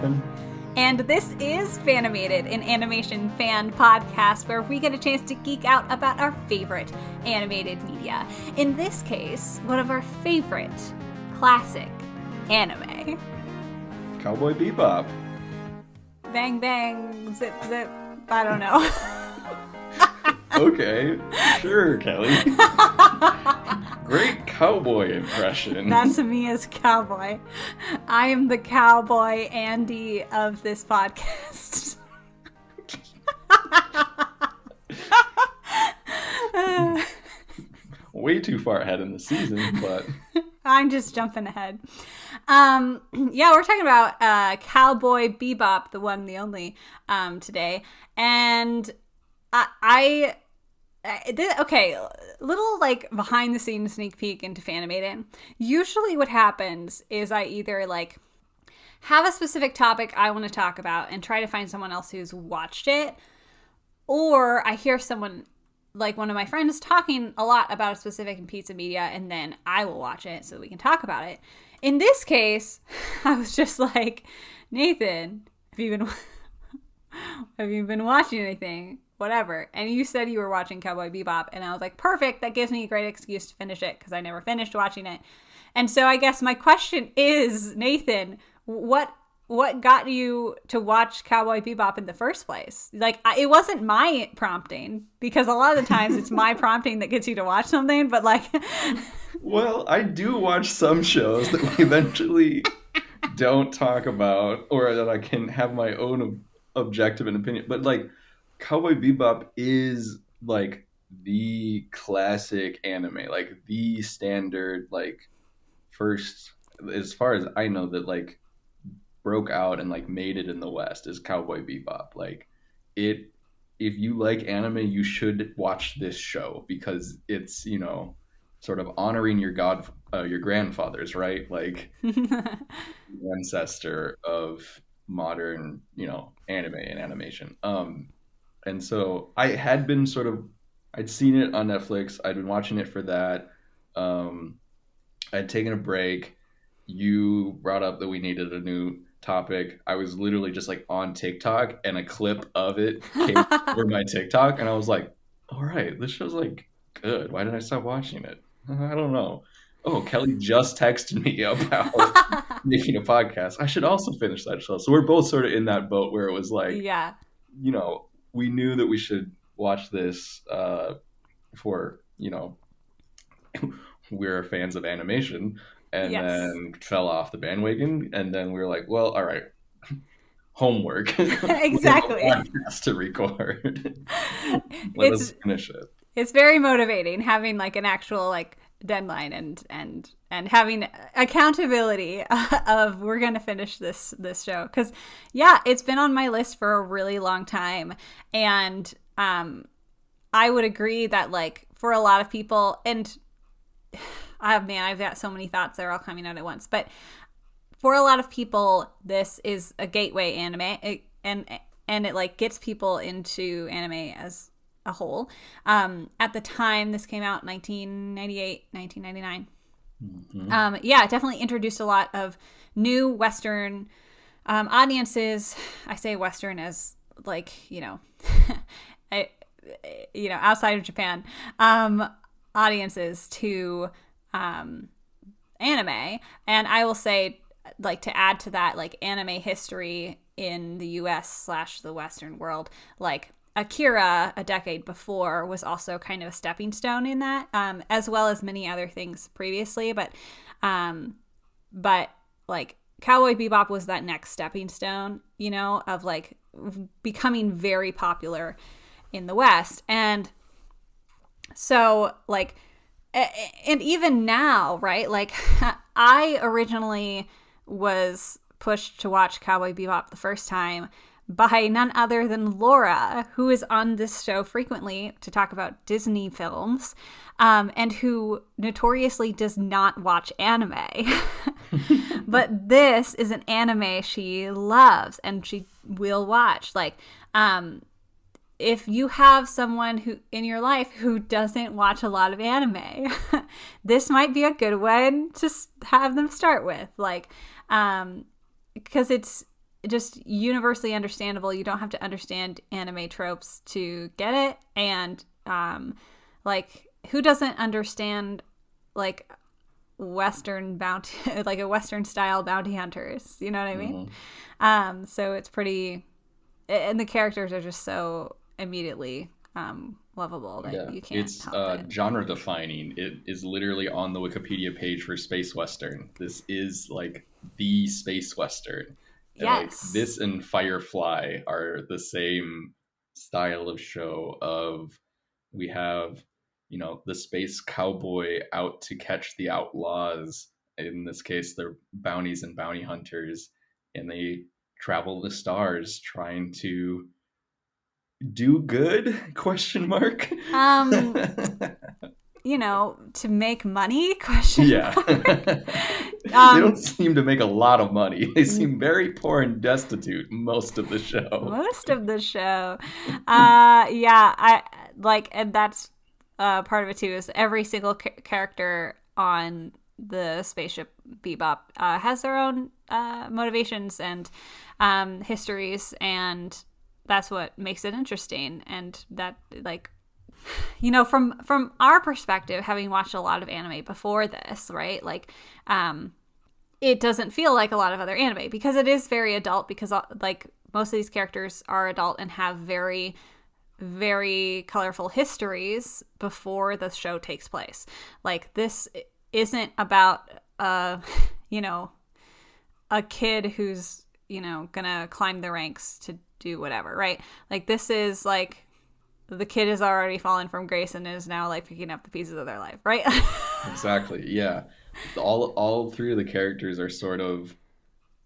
Nathan. And this is Fanimated, an animation fan podcast where we get a chance to geek out about our favorite animated media. In this case, one of our favorite classic anime. Cowboy Bebop. Bang, bang, zip, zip. I don't know. Okay, sure, Kelly. Great cowboy impression. That's me as cowboy. I am the cowboy Andy of this podcast. Way too far ahead in the season, but... I'm just jumping ahead. Yeah, we're talking about Cowboy Bebop, the one, the only, today. And okay, little like behind the scenes sneak peek into Fanimated. Usually what happens is I either like have a specific topic I want to talk about and try to find someone else who's watched it, or I hear someone, like one of my friends, talking a lot about a specific piece of media, and then I will watch it so we can talk about it. In this case, I was just like, Nathan, have you been watching anything? Whatever. And you said you were watching Cowboy Bebop, and I was like, perfect, that gives me a great excuse to finish it because I never finished watching it. And so I guess my question is, Nathan, what got you to watch Cowboy Bebop in the first place? Like, it wasn't my prompting, because a lot of the times it's my prompting that gets you to watch something, but like... Well, I do watch some shows that we eventually don't talk about, or that I can have my own objective and opinion, but like, Cowboy Bebop is like the classic anime, like the standard, like first, as far as I know, that like broke out and like made it in the West is Cowboy Bebop. Like it, if you like anime, you should watch this show because it's, you know, sort of honoring your grandfathers, right? Like ancestor of modern, you know, anime and animation. And so I had been I'd seen it on Netflix. I'd been watching it for that. I'd taken a break. You brought up that we needed a new topic. I was literally just like on TikTok, and a clip of it came over my TikTok, and I was like, all right, this show's like good. Why did I stop watching it? I don't know. Oh, Kelly just texted me about making a podcast. I should also finish that show. So we're both sort of in that boat where it was like, yeah, you know, we knew that we should watch this for, you know, we're fans of animation, and yes, then fell off the bandwagon. And then we were like, well, all right, homework. Exactly. We have a podcast to record. Let us finish it. It's very motivating having like an actual like deadline and having accountability of we're gonna finish this show, because yeah, it's been on my list for a really long time, and I would agree that like for a lot of people, and I've got so many thoughts that are all coming out at once, but for a lot of people this is a gateway anime, and it like gets people into anime as a whole. At the time this came out, 1998, 1999. Mm-hmm. Yeah, it definitely introduced a lot of new Western audiences. I say Western as like, you know, outside of Japan, audiences to anime. And I will say, like, to add to that, like, anime history in the US / the Western world, like Akira a decade before was also kind of a stepping stone in that, as well as many other things previously. But like Cowboy Bebop was that next stepping stone, you know, of like becoming very popular in the West. And so like, and even now, right? Like I originally was pushed to watch Cowboy Bebop the first time by none other than Laura, who is on this show frequently to talk about Disney films, and who notoriously does not watch anime. But this is an anime she loves and she will watch. Like, if you have someone who in your life who doesn't watch a lot of anime, this might be a good one to have them start with. Like, because just universally understandable. You don't have to understand anime tropes to get it. And like, who doesn't understand like Western bounty, like a Western style bounty hunters? You know what I mean? Mhm. So it's pretty, and the characters are just so immediately lovable that Yeah, you can't it's help it. genre defining. It is literally on the Wikipedia page for space western. This is like the space western, and like Yes. this and Firefly are the same style of show. Of we have, the space cowboy out to catch the outlaws. In this case, they're bounties and bounty hunters, and they travel the stars trying to do good? Question mark. Um, to make money? Question Yeah. mark. They don't Um, seem to make a lot of money. They seem very poor and destitute most of the show. most of the show. Yeah, I like, and that's part of it too. Is every single character on the spaceship Bebop has their own motivations and histories, and that's what makes it interesting. And that, like, from our perspective, having watched a lot of anime before this, right? Like, it doesn't feel like a lot of other anime because it is very adult, because like most of these characters are adult and have very, very colorful histories before the show takes place. Like, this isn't about you know a kid who's gonna climb the ranks to do whatever, right? Like, this is like the kid has already fallen from grace and is now like picking up the pieces of their life, right? Exactly. Yeah. All three of the characters are sort of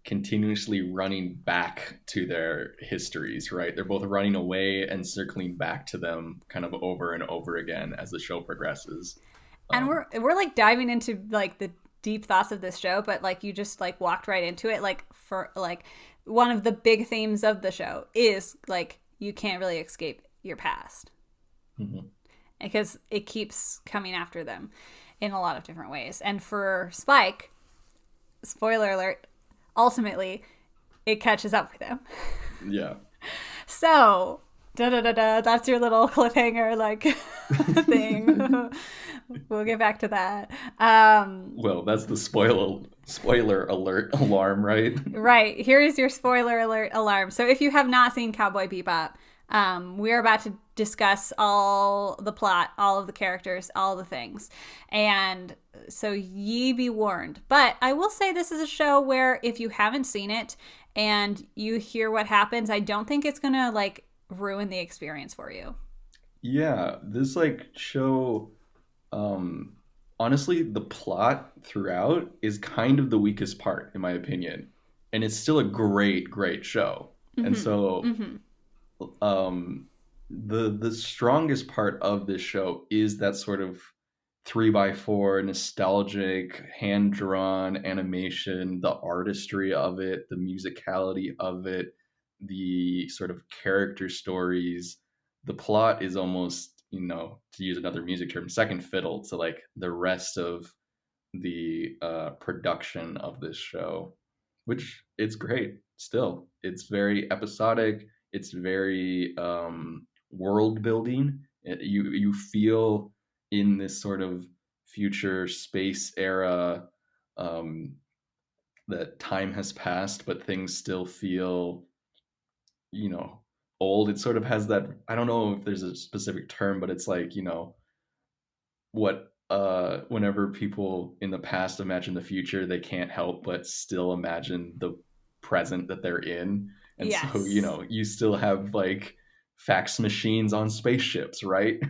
continuously running back to their histories, right? They're both running away and circling back to them kind of over and over again as the show progresses. And Um, we're like diving into like the deep thoughts of this show, but like you just like walked right into it. Like, for like, one of the big themes of the show is like you can't really escape your past, mhm. because it keeps coming after them in a lot of different ways. And for Spike, spoiler alert, ultimately it catches up with him. Yeah. So, da da da da, that's your little cliffhanger, like, thing. We'll get back to that. Well, that's the spoiler alert alarm, right? Right, here is your spoiler alert alarm. So, if you have not seen Cowboy Bebop, we're about to discuss all the plot, all of the characters, all the things. And so ye be warned. But I will say this is a show where if you haven't seen it and you hear what happens, I don't think it's going to like ruin the experience for you. Yeah, this like show, um honestly, the plot throughout is kind of the weakest part in my opinion. And it's still a great show. And Mhm. so Mhm. the strongest part of this show is that sort of 3 by 4 nostalgic hand drawn animation, the artistry of it, the musicality of it, the sort of character stories. The plot is almost, to use another music term, second fiddle to like the rest of the production of this show, which it's great. Still, it's very episodic. It's very world building. You feel in this sort of future space era, um, that time has passed, but things still feel, you know, old. It sort of has that. I don't know if there's a specific term, but it's like, what whenever people in the past imagine the future, they can't help but still imagine the present that they're in. And so, Yes. you still have like fax machines on spaceships, right?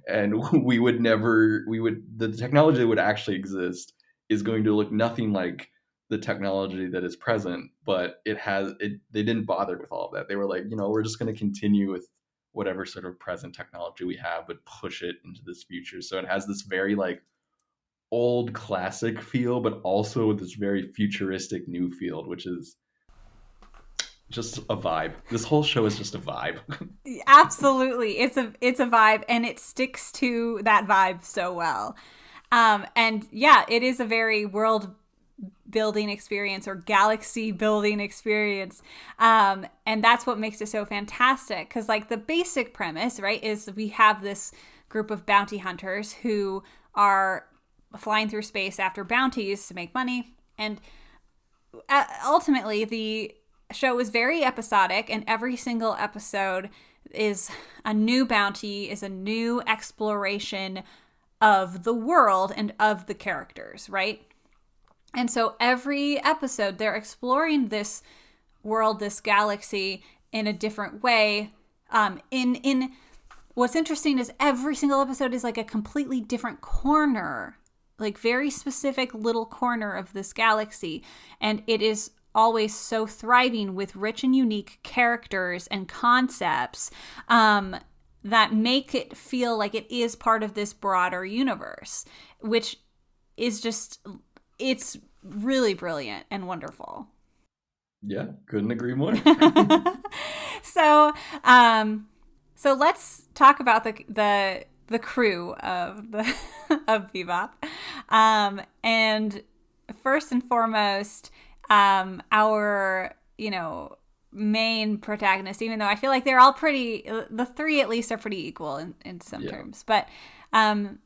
And the technology that would actually exist is going to look nothing like the technology that is present, but they didn't bother with all of that. They were like, we're just going to continue with whatever sort of present technology we have, but push it into this future. So it has this very like old classic feel, but also this very futuristic new field, which is just a vibe. This whole show is just a vibe. Absolutely. It's a vibe, and it sticks to that vibe so well. And yeah, it is a very world building experience or galaxy building experience. And that's what makes it so fantastic. Because, like, the basic premise, right, is we have this group of bounty hunters who are flying through space after bounties to make money. And ultimately, the show is very episodic, and every single episode is a new bounty, is a new exploration of the world and of the characters, right? And so every episode, they're exploring this world, this galaxy in a different way. In what's interesting is every single episode is like a completely different corner, like very specific little corner of this galaxy, and it is always so thriving with rich and unique characters and concepts that make it feel like it is part of this broader universe, which is just, it's really brilliant and wonderful. Yeah, couldn't agree more. So, so let's talk about the crew of the of Bebop, and first and foremost, our main protagonist. Even though I feel like they're all pretty, the three at least are pretty equal in some Yeah. terms, but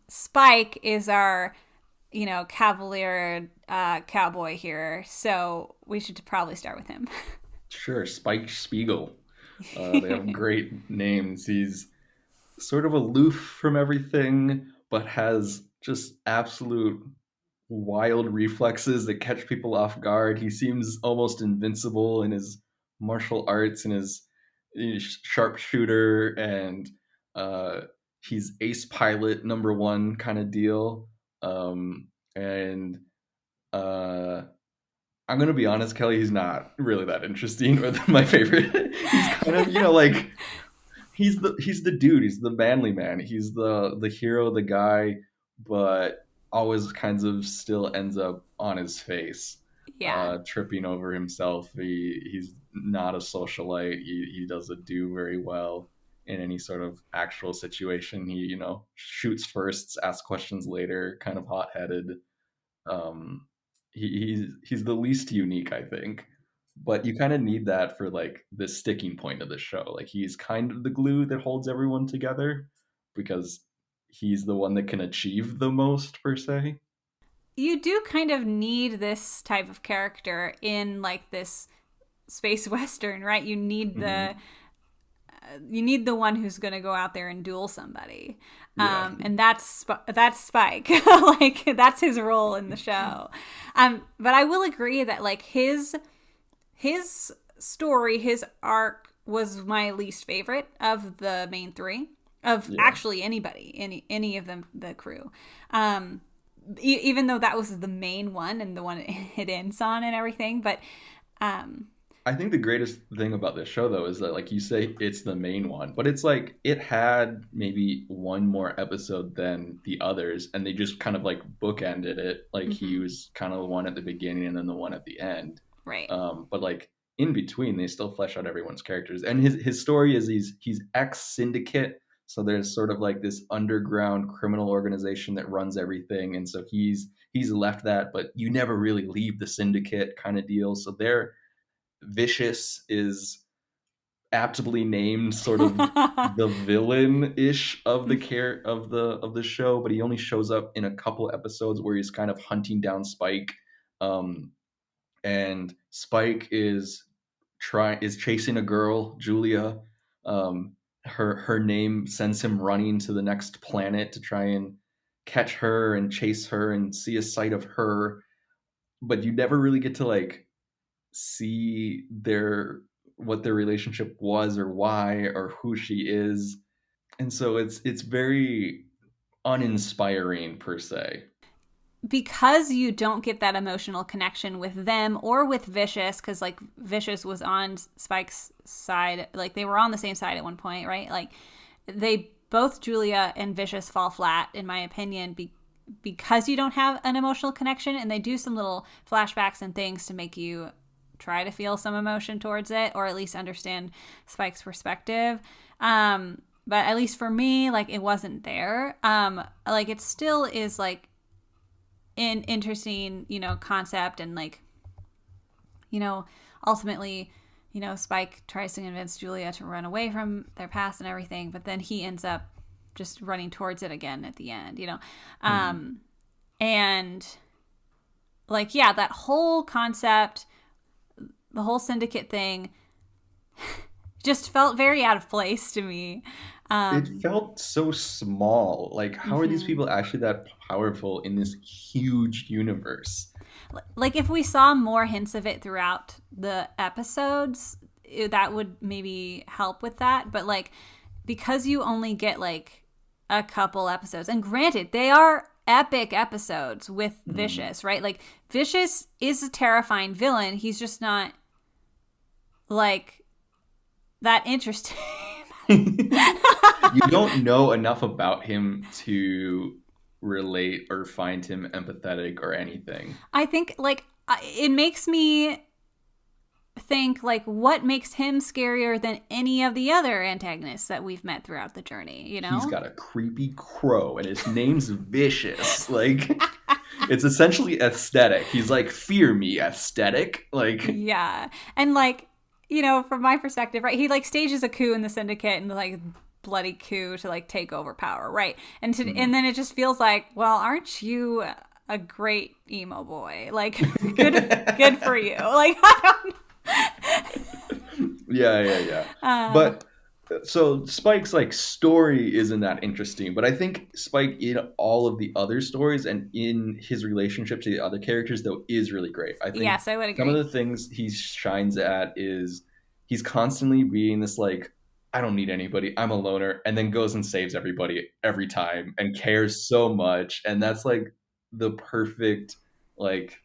Spike is our cavalier cowboy here, so we should probably start with him. Sure, Spike Spiegel. They have great names. He's sort of aloof from everything, but has just absolute wild reflexes that catch people off guard. He seems almost invincible in his martial arts and his sharpshooter, and uh, he's ace pilot number one kind of deal. And uh, I'm gonna be honest, Kelly. He's not really that interesting or my favorite. He's kind of like he's the dude. He's the manly man. He's the hero, the guy, but always kinds of still ends up on his face, Yeah. tripping over himself. He's not a socialite. He doesn't do very well in any sort of actual situation. He shoots first, asks questions later. Kind of hot headed. Um, he's the least unique, I think. But you kind of need that for like the sticking point of the show. Like he's kind of the glue that holds everyone together because he's the one that can achieve the most per se. You do kind of need this type of character in like this space western, right? Hmm. You need the one who's going to go out there and duel somebody, Yeah, and that's Spike. Like that's his role in the show. But I will agree that like his story, his arc was my least favorite of the main three, of yeah. actually anybody, any of them, the crew. Um, Even though that was the main one and the one it ends on and everything, but um, I think the greatest thing about this show, though, is that, like you say, it's the main one, but it's like it had maybe one more episode than the others, and they just kind of like bookended it. Like he mhm, was kind of the one at the beginning and then the one at the end. right. But like in between, they still flesh out everyone's characters, and his story is he's ex syndicate. So there's sort of like this underground criminal organization that runs everything, and so he's left that, but you never really leave the syndicate kind of deal. So they're Vicious is aptly named sort of the villain-ish of the show, but he only shows up in a couple episodes where he's kind of hunting down Spike. Um, and Spike is chasing a girl, Julia. Um, her name sends him running to the next planet to try and catch her and chase her and see a sight of her. But you never really get to like see what their relationship was or why or who she is, and so it's very uninspiring per se. Because you don't get that emotional connection with them or with Vicious, because like Vicious was on Spike's side, like they were on the same side at one point, right? Like they both, Julia and Vicious, fall flat in my opinion because you don't have an emotional connection, and they do some little flashbacks and things to make you try to feel some emotion towards it or at least understand Spike's perspective. But at least for me, like it wasn't there. Like it still is like interesting, concept, and you know, ultimately, Spike tries to convince Julia to run away from their past and everything, but then he ends up just running towards it again at the end. Mm-hmm. And yeah, that whole concept, the whole syndicate thing, just felt very out of place to me. It Um, felt so small. Like, how are these mhm. people actually that powerful in this huge universe? Like if we saw more hints of it throughout the episodes, that would maybe help with that. But because you only get a couple episodes, and granted, they are epic episodes with Mm. Vicious, right? Like Vicious is a terrifying villain. He's just not like that interesting. You don't know enough about him to relate or find him empathetic or anything. I think it makes me think what makes him scarier than any of the other antagonists that we've met throughout the journey. He's got a creepy crow and his name's Vicious. Like, it's essentially aesthetic. He's like, fear me, aesthetic. Like, Yeah. And from my perspective, right, he stages a coup in the syndicate, and bloody coup to take over power, right? And mm. then it just feels like, well, aren't you a great emo boy? Good for you. I don't. Yeah. uh But so Spike's like story isn't that interesting, but I think Spike in all of the other stories and in his relationship to the other characters though is really great. I think yes, I would some of agree. the things he shines at is he's constantly being this like I don't need anybody, I'm a loner, and then goes and saves everybody every time and cares so much, and that's like the perfect like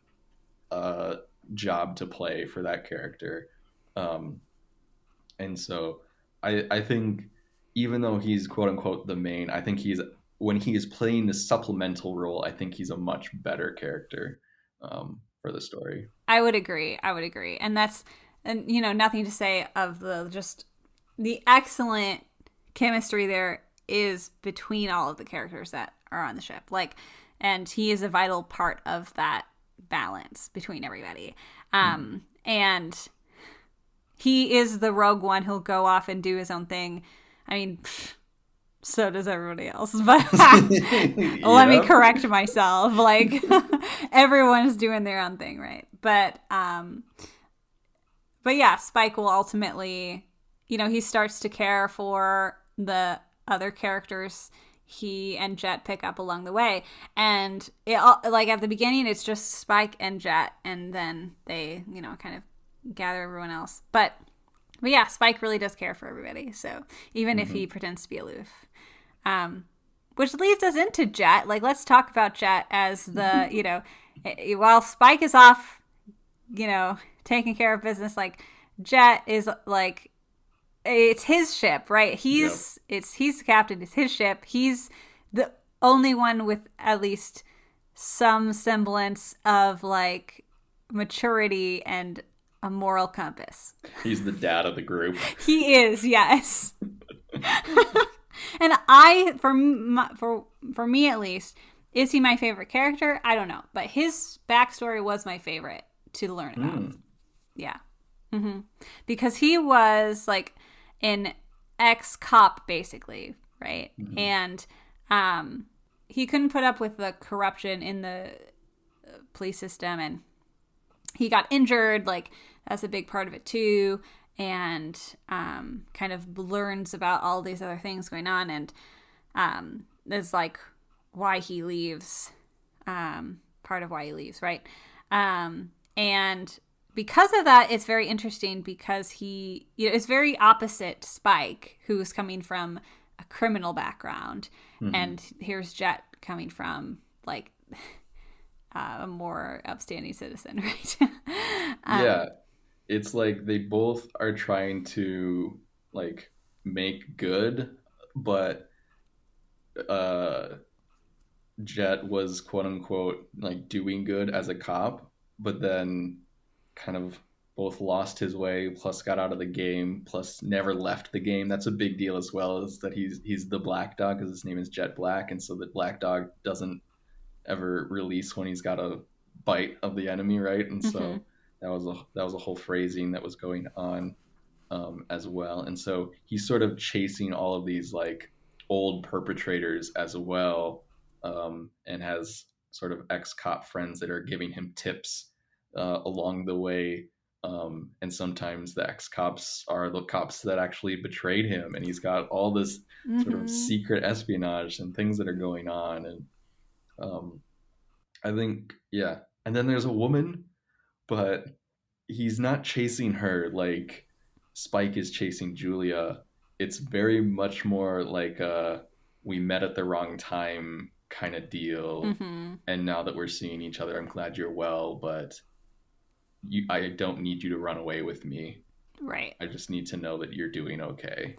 uh job to play for that character. Um and so I think even though he's quote unquote the main, I think he's when he is playing the supplemental role, I think he's a much better character for the story. I would agree. I would agree. And nothing to say of the just the excellent chemistry there is between all of the characters that are on the ship. And he is a vital part of that balance between everybody. Mm. And he is the rogue one who'll go off and do his own thing. I mean, so does everybody else. But let me Yep. correct myself. Everyone's doing their own thing, right? But yeah, Spike will ultimately, he starts to care for the other characters he and Jet pick up along the way. And at the beginning, it's just Spike and Jet, and then they, kind of gather everyone else. But yeah, Spike really does care for everybody. So even if he Hmm. pretends to be aloof, um, which leads us into Jet. Let's talk about Jet as while Spike is off, taking care of business. Jet is it's his ship, right? Yep. He's the captain. It's his ship. He's the only one with at least some semblance of maturity and a moral compass. He's the dad of the group. He is, yes. And I, for me at least, is he my favorite character? I don't know, but his backstory was my favorite to learn about. Mm. Yeah, because he was an ex cop, basically, right? Hmm. And he couldn't put up with the corruption in the police system, and he got injured. That's a big part of it too. And kind of learns about all these other things going on, and is why he leaves. Part of why he leaves, right? And because of that, it's very interesting because he, it's very opposite Spike, who's coming from a criminal background, Hmm. and here's Jet coming from a more upstanding citizen, right? Yeah, it's like they both are trying to like make good, but uh Jet was quote unquote like doing good as a cop, but then kind of both lost his way, plus got out of the game, plus never left the game. That's a big deal as well, is that he's the black dog because his name is Jet Black, and so the black dog doesn't ever release when he's got a bite of the enemy, right? And Mm-hmm. so that was a whole phrasing that was going on as well. And so he's sort of chasing all of these like old perpetrators as well, and has sort of ex cop friends that are giving him tips along the way. And sometimes the ex cops are the cops that actually betrayed him, and he's got all this sort of Mm-hmm. secret espionage and things that are going on. And um, I think, yeah. And then there's a woman, but he's not chasing her like Spike is chasing Julia. It's very much more like a we met at the wrong time kind of deal. Mm-hmm. And now that we're seeing each other, I'm glad you're well, but I don't need you to run away with me. Right. I just need to know that you're doing okay.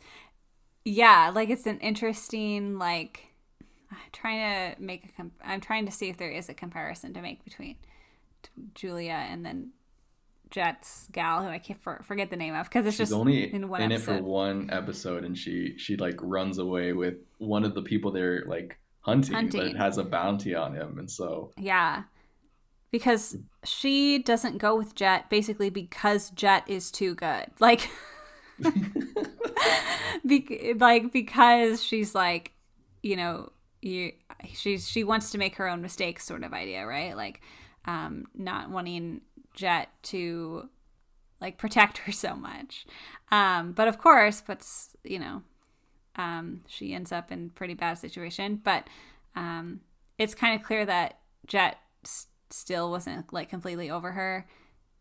Yeah, like it's an interesting like I'm trying to see if there is a comparison to make between Julia and then Jet's gal who I can't forget the name of because it's She's just only in one in it for episode. one episode, and she like runs away with one of the people they're like hunting that Hunting. has a bounty on him. And so Yeah. Because she doesn't go with Jet basically because Jet is too good. Like because she's like, you know, she wants to make her own mistakes sort of idea, right? Like not wanting Jet to like protect her so much. But of course, she ends up in a pretty bad situation. But it's kind of clear that Jet still wasn't like completely over her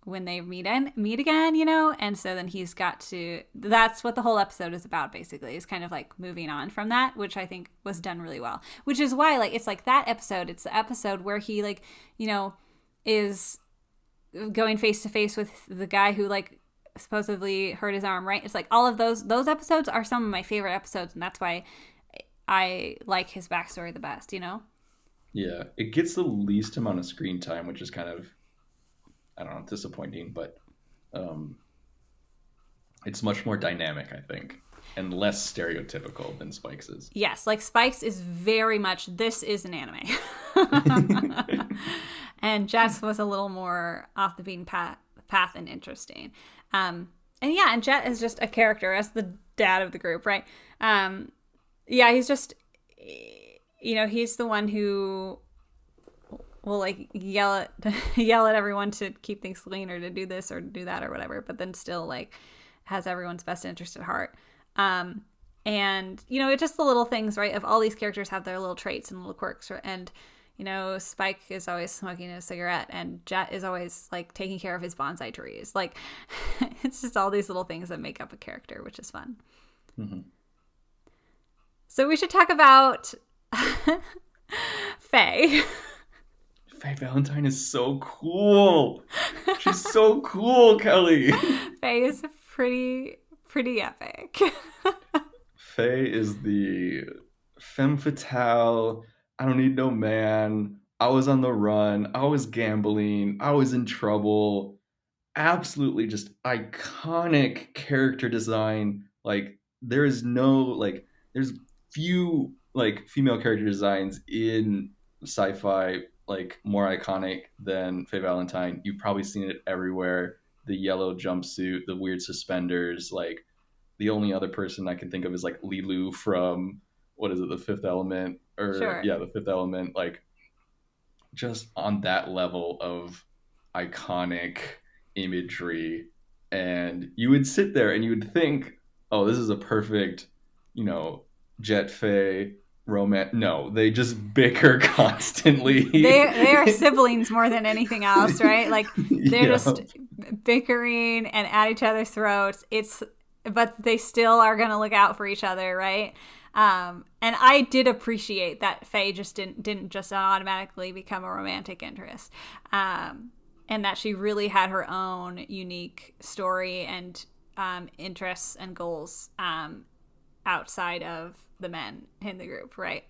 when they meet again, you know? And so then he's got to, that's what the whole episode is about, basically, is kind of like moving on from that, which I think was done really well. Which is why, like, it's like that episode, it's the episode where he, like, you know, is going face to face with the guy who, like, supposedly hurt his arm, right? It's like all of those episodes are some of my favorite episodes, and that's why I like his backstory the best, you know? yeah, it gets the least amount of screen time, which is kind of, I don't know, disappointing, but um, it's much more dynamic, I think, and less stereotypical than Spike's is. Yes, like Spikes is very much this is an anime. And Jess was a little more off the beaten path and interesting. And yeah, and Jet is just a character as the dad of the group, right? Yeah, he's just, you know, he's the one who will like yell at everyone to keep things clean or to do this or do that or whatever, but then still like has everyone's best interest at heart. And you know, it's just the little things, right? Of all these characters have their little traits and little quirks, and you know, Spike is always smoking a cigarette, and Jet is always like taking care of his bonsai trees. Like, it's just all these little things that make up a character, which is fun. Mm-hmm. So we should talk about Faye. Faye Valentine is so cool. She's so cool, Kelly. Faye is pretty epic. Faye is the femme fatale. I don't need no man. I was on the run. I was gambling. I was in trouble. Absolutely just iconic character design. Like there is no like there's few like female character designs in sci-fi like more iconic than Faye Valentine. You've probably seen it everywhere. The yellow jumpsuit, the weird suspenders, like the only other person I can think of is like Lilu from what is it, The Fifth Element, or Sure. yeah, The Fifth Element. Like just on that level of iconic imagery, and you would sit there and you would think, oh, this is a perfect, you know, Jet Faye romance. No, they just bicker constantly. They are siblings more than anything else, right? Like they're Yeah. just bickering and at each other's throats. But they still are going to look out for each other, right? And I did appreciate that Faye just didn't just automatically become a romantic interest, and that she really had her own unique story and interests and goals outside of the men in the group, right?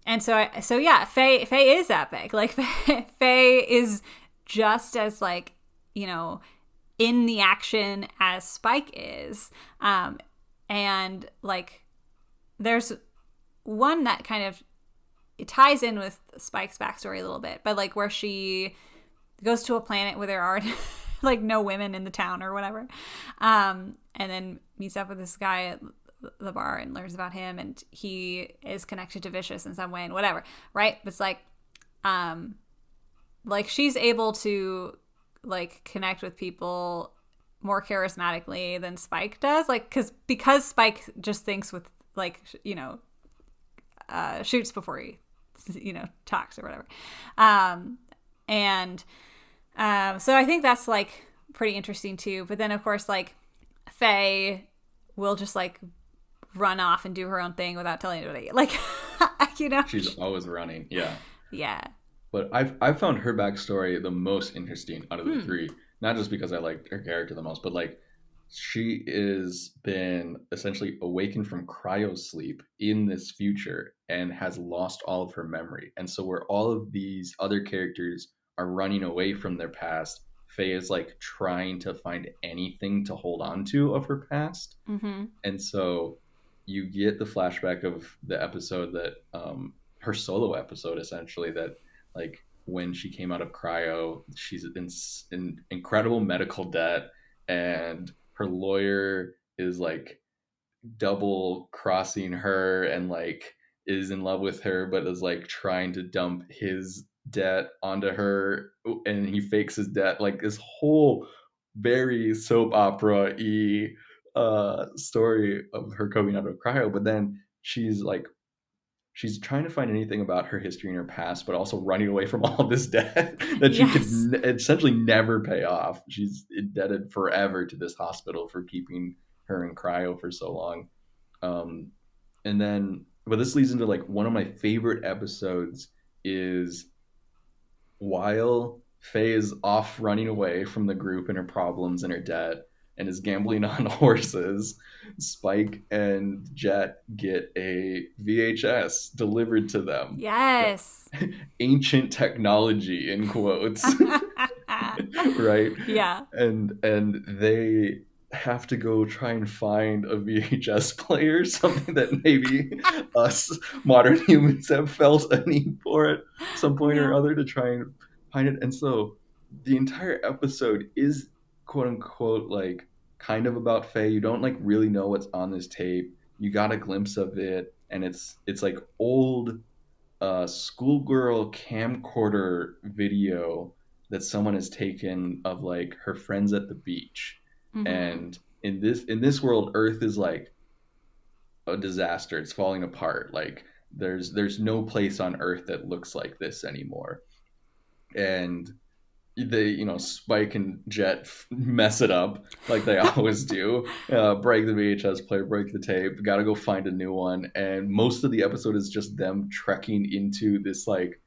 And so yeah, Faye is epic. Like Faye is just as like, you know, in the action as Spike is, and like there's one that kind of it ties in with Spike's backstory a little bit, but like where she goes to a planet where there are like no women in the town or whatever, and then meets up with this guy at the bar and learns about him, and he is connected to Vicious in some way and whatever, right? But it's like she's able to like connect with people more charismatically than Spike does, like because Spike just thinks with like shoots before he talks or whatever, and so I think that's like pretty interesting too. But then of course like Faye will just like run off and do her own thing without telling anybody, like She's always running. Yeah. yeah. But I've found her backstory the most interesting out of the three. Not just because I liked her character the most, but like she is been essentially awakened from cryo sleep in this future and has lost all of her memory. And so where all of these other characters are running away from their past, Faye is like trying to find anything to hold on to of her past. Mm-hmm. And so you get the flashback of the episode that her solo episode essentially, that like when she came out of cryo, she's in incredible medical debt, and her lawyer is like double crossing her and like is in love with her but is like trying to dump his debt onto her, and he fakes his debt, like this whole very soap opera-y story of her coming out of cryo. But then she's trying to find anything about her history and her past, but also running away from all this debt that she could Yes. essentially never pay off. She's indebted forever to this hospital for keeping her in cryo for so long. Um, and then, but this leads into like one of my favorite episodes is while Faye is off running away from the group and her problems and her debt and is gambling on horses, Spike and Jet get a VHS delivered to them. Yes. Ancient technology in quotes, right? Yeah. And they have to go try and find a VHS player, something that maybe us modern humans have felt a need for at some point or Yeah. other to try and find it. And so the entire episode is quote unquote like kind of about Faye. You don't like really know what's on this tape. You got a glimpse of it, and it's like old schoolgirl camcorder video that someone has taken of like her friends at the beach. Mm-hmm. And in this world, Earth is like a disaster. It's falling apart. Like there's no place on Earth that looks like this anymore. And they, Spike and Jet mess it up like they always do. Break the VHS player, break the tape. Got to go find a new one. And most of the episode is just them trekking into this like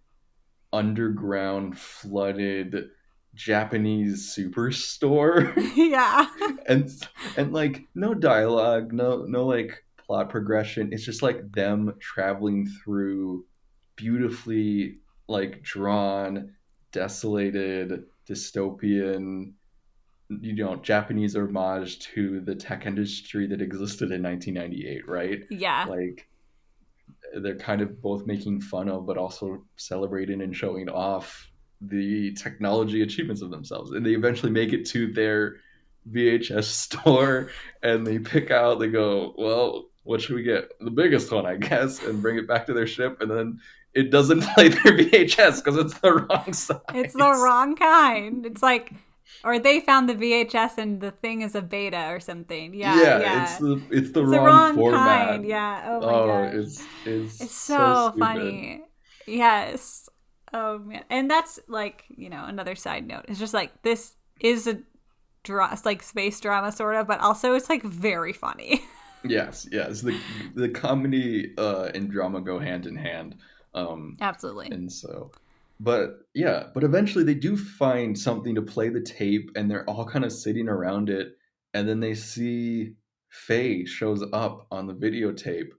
underground flooded Japanese superstore. Yeah. and and like no dialogue, no like plot progression. It's just like them traveling through beautifully like drawn, desolated, dystopian, Japanese homage to the tech industry that existed in 1998, right? Yeah. Like they're kind of both making fun of but also celebrating and showing off the technology achievements of themselves. And they eventually make it to their VHS store, and they go, well, what should we get? The biggest one, I guess, and bring it back to their ship. And then it doesn't play their VHS because it's the wrong It's the size. wrong kind. It's like, or they found the VHS and the thing is a beta or something. Yeah, Yeah, it's yeah. the It's the wrong wrong format. kind. Yeah. Oh my Oh, gosh. it's It's so so stupid. funny. Yes. Oh man. And that's like, another side note. It's just like this is a it's like space drama sort of, but also it's like very funny. Yes, yes. The comedy and drama go hand in hand. Um, Absolutely. and so, but yeah, but eventually they do find something to play the tape, and they're all kind of sitting around it, and then they see Faye shows up on the videotape,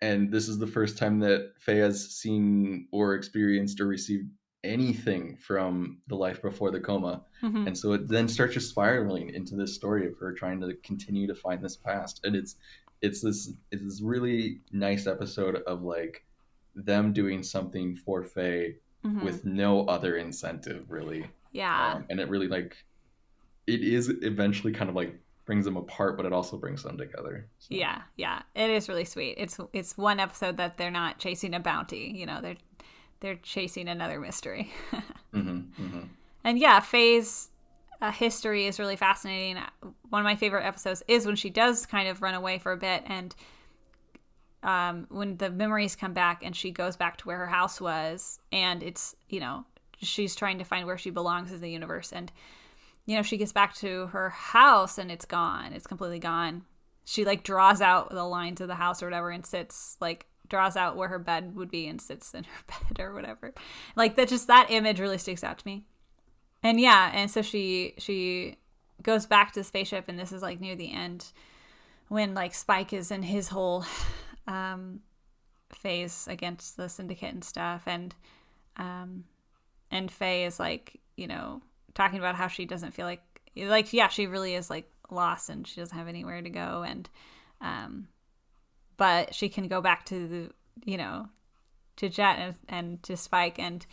and this is the first time that Faye has seen or experienced or received anything from the life before the coma. Hmm. And so it then starts just spiraling into this story of her trying to continue to find this past. And it's this really nice episode of like them doing something for Faye Mm-hmm. with no other incentive really. Yeah. And it really like it is eventually kind of like brings them apart, but it also brings them together. So Yeah, yeah, it is really sweet. It's one episode that they're not chasing a bounty. They're chasing another mystery. And yeah, Faye's history is really fascinating. One of my favorite episodes is when she does kind of run away for a bit, and when the memories come back, and she goes back to where her house was, and it's she's trying to find where she belongs in the universe, and she gets back to her house and it's gone. It's completely gone. She like draws out the lines of the house or whatever and sits like draws out where her bed would be and sits in her bed or whatever. Like that image really sticks out to me. And yeah, and so she goes back to the spaceship, and this is like near the end when like Spike is in his whole phase against the syndicate and stuff, and Faye is like, talking about how she doesn't feel like yeah, she really is like lost and she doesn't have anywhere to go, and but she can go back to to Jet and to Spike and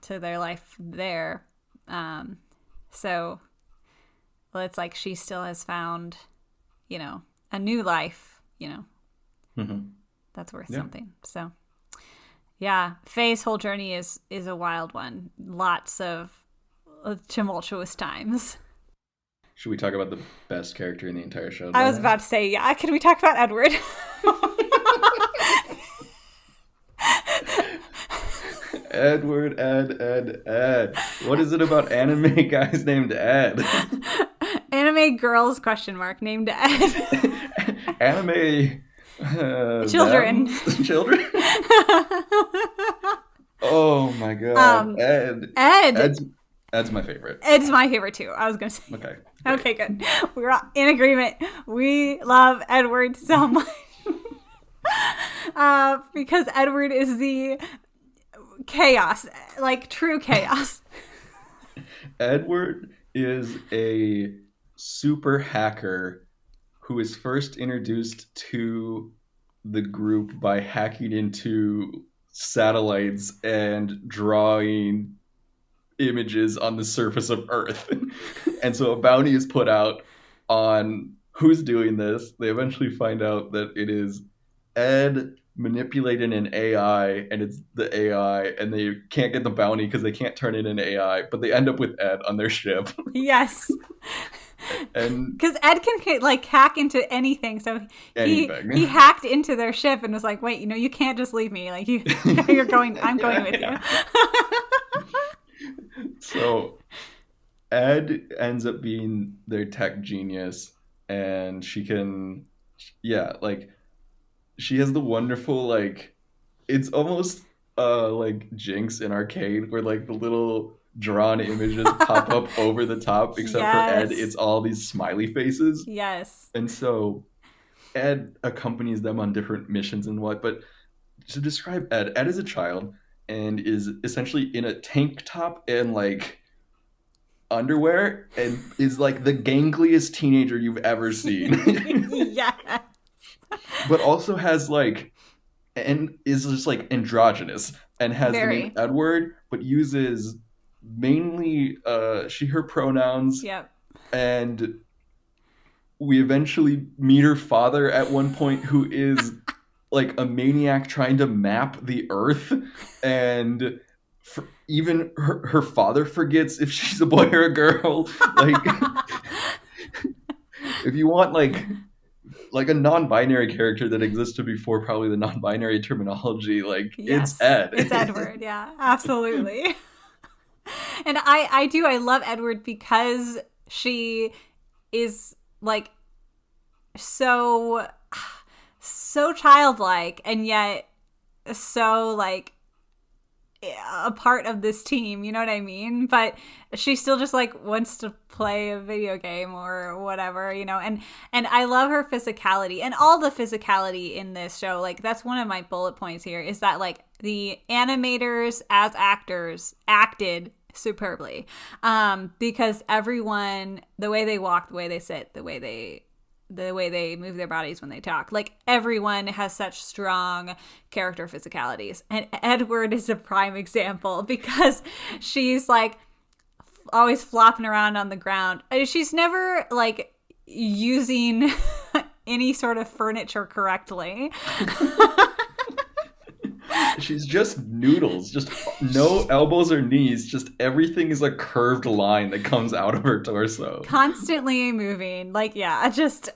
to their life there. So well, it's like she still has found a new life, mm-hmm. that's worth Yeah. something. So yeah, Faye's whole journey is a wild one. Lots of tumultuous times. Should we talk about the best character in the entire show I was then? about to say, yeah, can we talk about Edward? Edward, Ed. What is it about anime guys named Ed? Anime girls question mark named Ed. Anime Children. children. Oh my god, Ed. Ed. Ed's my favorite. Ed's my favorite too. I was gonna say. Okay. Great. Okay, good. We're all in agreement. We love Edward so much. Because Edward is the chaos, like true chaos. Edward is a super hacker who is first introduced to the group by hacking into satellites and drawing images on the surface of Earth. And so a bounty is put out on who's doing this. They eventually find out that it is Ed manipulating an AI, and it's the AI, and they can't get the bounty because they can't turn it into AI, but they end up with Ed on their ship. Yes. And because Ed can like hack into anything, so anything. he hacked into their ship and was like, "Wait, you can't just leave me. Like you're going. I'm going with you." So Ed ends up being their tech genius, and she can, yeah, like she has the wonderful like, it's almost like Jinx in Arcade, where like the little drawn images pop up over the top, except for Ed, Yes. it's all these smiley faces. Yes. And so Ed accompanies them on different missions and what. But to describe Ed, Ed is a child and is essentially in a tank top and like underwear and is like the gangliest teenager you've ever seen. Yeah. But also has like, and is just like androgynous and has the name Very. Edward, but uses mainly she her pronouns. Yep. And we eventually meet her father at one point, who is like a maniac trying to map the earth, and even her father forgets if she's a boy or a girl. Like if you want like a non-binary character that existed before probably the non-binary terminology, like it's Yes. Ed. It's Edward. Yeah. Absolutely. And I love Edward because she is like so childlike and yet so like a part of this team, you know what I mean? But she still just like wants to play a video game or whatever, and I love her physicality and all the physicality in this show. Like that's one of my bullet points here, is that like the animators as actors acted superbly, because everyone, the way they walk, the way they sit, the way they the way they move their bodies when they talk. Like, everyone has such strong character physicalities. And Edward is a prime example because she's like always flopping around on the ground. She's never like using any sort of furniture correctly. She's just noodles, just no elbows or knees, just everything is a curved line that comes out of her torso. Constantly moving. Like, yeah, just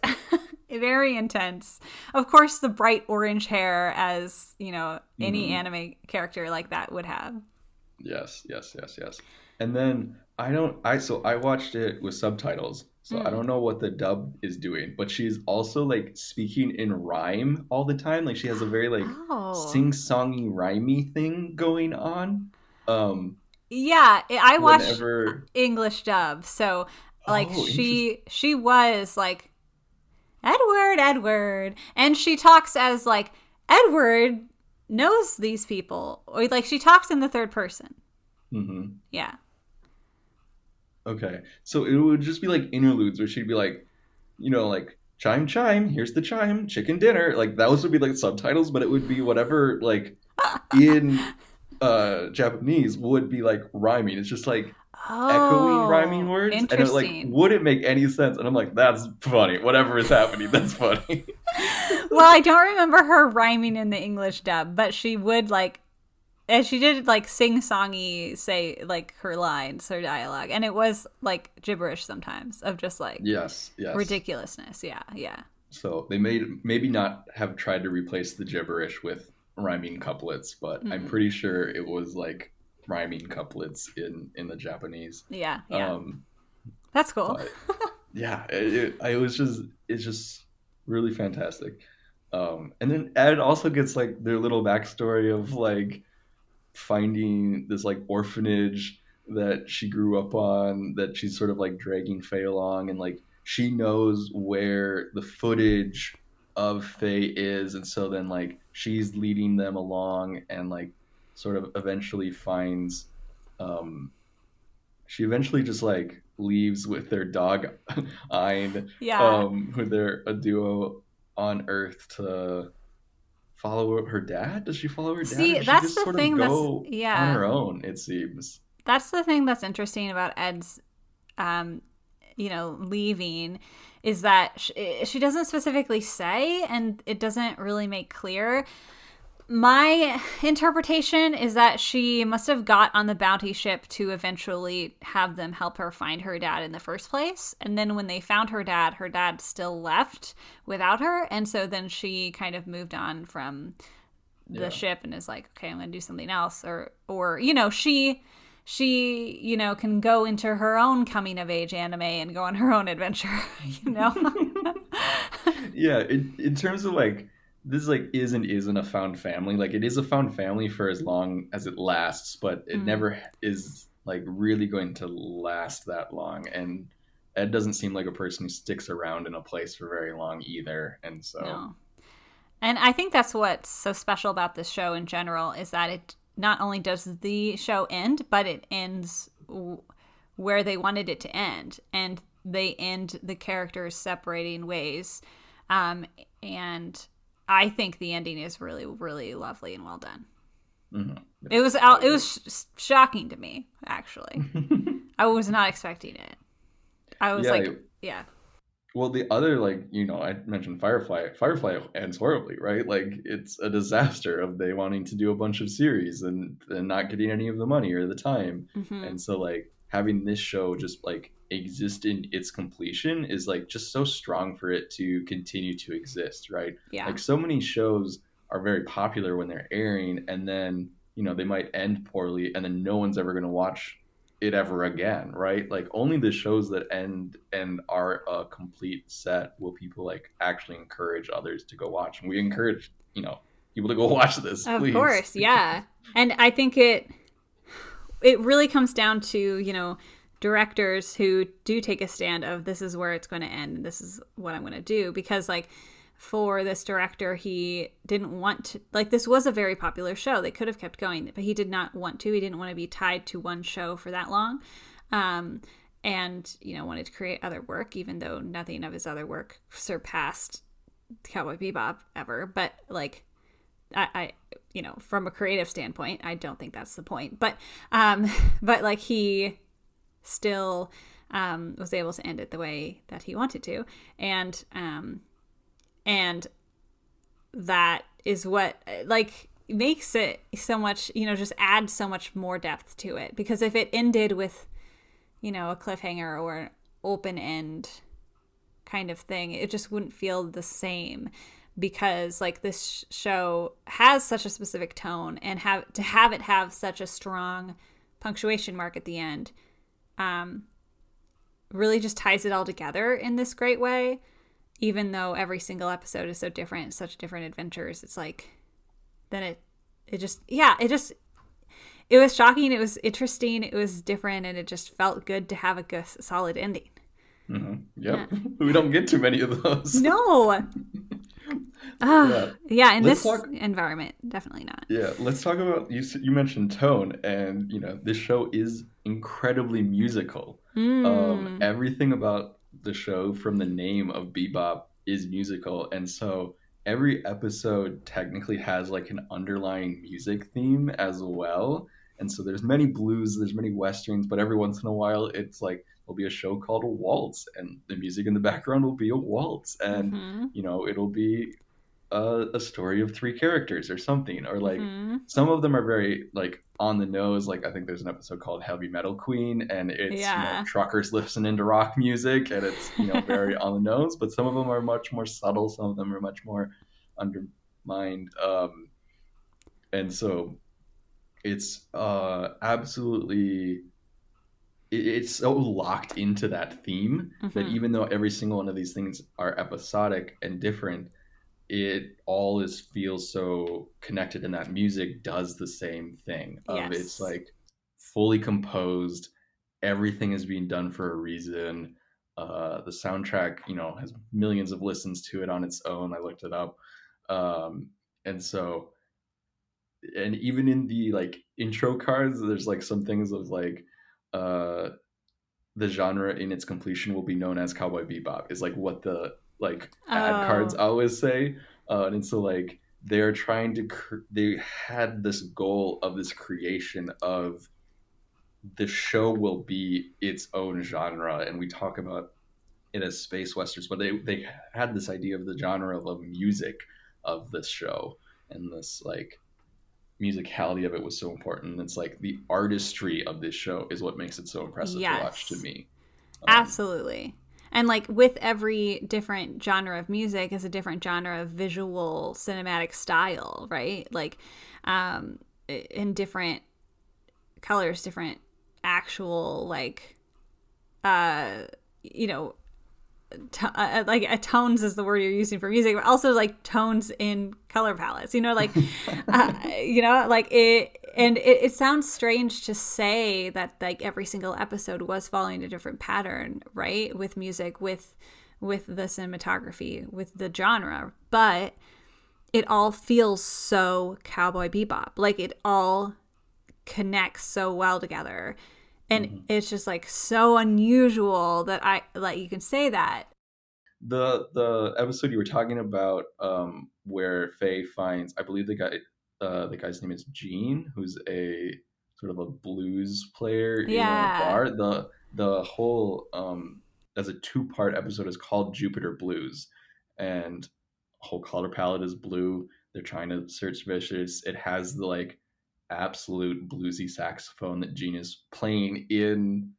very intense. Of course, the bright orange hair, as, you know, any anime character like that would have. Yes, yes, yes, yes. And then I watched it with subtitles. So I don't know what the dub is doing, but she's also like speaking in rhyme all the time. Like she has a very like Oh. sing-songy rhymey thing going on. Um Yeah, I watched whenever English dub. So like Oh, interesting. she was like Edward, Edward, and she talks as like Edward knows these people, or like she talks in the third person. Hmm. Yeah. Okay. So it would just be like interludes where she'd be like, like chime chime, here's the chime, chicken dinner. Like those would be like subtitles, but it would be whatever like in Japanese would be like rhyming. It's just like echoing rhyming Oh, words and it like interesting. wouldn't make any sense. And I'm like, that's funny. Whatever is happening, that's funny. Well, I don't remember her rhyming in the English dub, but she would like, and she did like sing songy say like her lines, her dialogue, and it was like gibberish sometimes of just like Yes, yes. ridiculousness. Yeah, yeah. So they maybe not have tried to replace the gibberish with rhyming couplets, but I'm Mm-mm. pretty sure it was like rhyming couplets in the Japanese. Yeah, yeah. Um, That's cool. but yeah, I was just it's just really fantastic. And then Ed also gets like their little backstory of like finding this like orphanage that she grew up on that she's sort of like dragging Faye along and like she knows where the footage of Faye is and so then like she's leading them along and like sort of eventually finds um she eventually just like leaves with their dog Ein Yeah. who they're a duo on Earth to follow her dad? Does she follow her dad, or See, does she that's just the sort of thing that's go on yeah. her own? It seems. That's the thing that's interesting about Ed's um leaving is that she doesn't specifically say and it doesn't really make clear. My interpretation is that she must have got on the bounty ship to eventually have them help her find her dad in the first place. And then when they found her dad still left without her. And so then she kind of moved on from the Yeah. ship and is like, okay, I'm going to do something else. Or, she, can go into her own coming of age anime and go on her own adventure, you know? Yeah. In terms of like this, like is and isn't a found family. Like it is a found family for as long as it lasts, but it Mm, never is like really going to last that long. And Ed doesn't seem like a person who sticks around in a place for very long either. And so, no. And I think that's what's so special about this show in general is that it not only does the show end, but it ends where they wanted it to end, and they end the characters separating ways. And I think the ending is really, really lovely and well done. mhm, It was I it agree. was shocking to me actually. I was not expecting it. I was Yeah. like, yeah, Well, the other, like, I mentioned Firefly. Firefly ends horribly, right? Like, it's a disaster of they wanting to do a bunch of series and not getting any of the money or the time. hmm And so, like, having this show just, like, exist in its completion is, like, just so strong for it to continue to exist, right? yeah, Like, so many shows are very popular when they're airing, and then, they might end poorly, and then no one's ever going to watch it ever again, right? Like only the shows that end and are a complete set will people like actually encourage others to go watch. And we encourage, people to go watch this, of please. course, yeah. And I think it really comes down to directors who do take a stand of this is where it's going to end and this is what I'm going to do, because like for this director, he didn't want to, like, this was a very popular show, they could have kept going, but he did not want to, he didn't want to be tied to one show for that long. um and wanted to create other work, even though nothing of his other work surpassed Cowboy Bebop ever. But like, I from a creative standpoint, I don't think that's the point. But like he still was able to end it the way that he wanted to, and that is what like makes it so much, just add so much more depth to it. Because if it ended with, a cliffhanger or an open end kind of thing, it just wouldn't feel the same. Because like this show has such a specific tone, and have it have such a strong punctuation mark at the end, really just ties it all together in this great way. Even though every single episode is so different, such different adventures, it's like, then it was shocking, it was interesting, it was different, and it just felt good to have a good, solid ending. Yep. Yeah. We don't get too many of those. No. Yeah. Yeah, in Let's this talk. environment, definitely not. Yeah, let's talk about you mentioned tone, and this show is incredibly musical. Mm. Everything about the show, from the name of Bebop, is musical, and so every episode technically has like an underlying music theme as well. And so there's many blues, there's many westerns, but every once in a while it's like there'll be a show called a waltz, and the music in the background will be a waltz, and Mm-hmm. it'll be a story of three characters or something, or like Mm-hmm. some of them are very like on the nose. Like I think there's an episode called Heavy Metal Queen, and it's Yeah. truckers listening to rock music, and it's very on the nose. But some of them are much more subtle. Some of them are much more undermined, and so it's absolutely it's so locked into that theme that Mm-hmm. even though every single one of these things are episodic and different, it all is feels so connected, and that music does the same thing of it's Yes. like fully composed, everything is being done for a reason. The soundtrack has millions of listens to it on its own. I looked it up. um, and so, and even in the like intro cards, there's like some things of like uh the genre in its completion will be known as Cowboy Bebop is like what the like ad cards Oh. always say. And so like they're trying to they had this goal of this creation of the show will be its own genre, and we talk about it as space westerns, but they had this idea of the genre of music of this show, and this like musicality of it was so important. It's like the artistry of this show is what makes it so impressive to watch to Yes. me. um, Absolutely. And like with every different genre of music is a different genre of visual cinematic style, right? Like in different colors, different actual like uh you know like tones is the word you're using for music, but also like tones in color palettes, like like it sounds strange to say that like every single episode was following a different pattern, right? With music, with the cinematography, with the genre, but it all feels so Cowboy Bebop. Like it all connects so well together. And mhm. it's just like so unusual that I like you can say that. The episode you were talking about, where Faye finds, I believe the guy's name is Gene, who's a sort of a blues player in a Yeah. bar. The whole as a two-part episode is called Jupiter Blues, and whole color palette is blue. They're trying to search Vicious. It has the like absolute bluesy saxophone that Gene is playing in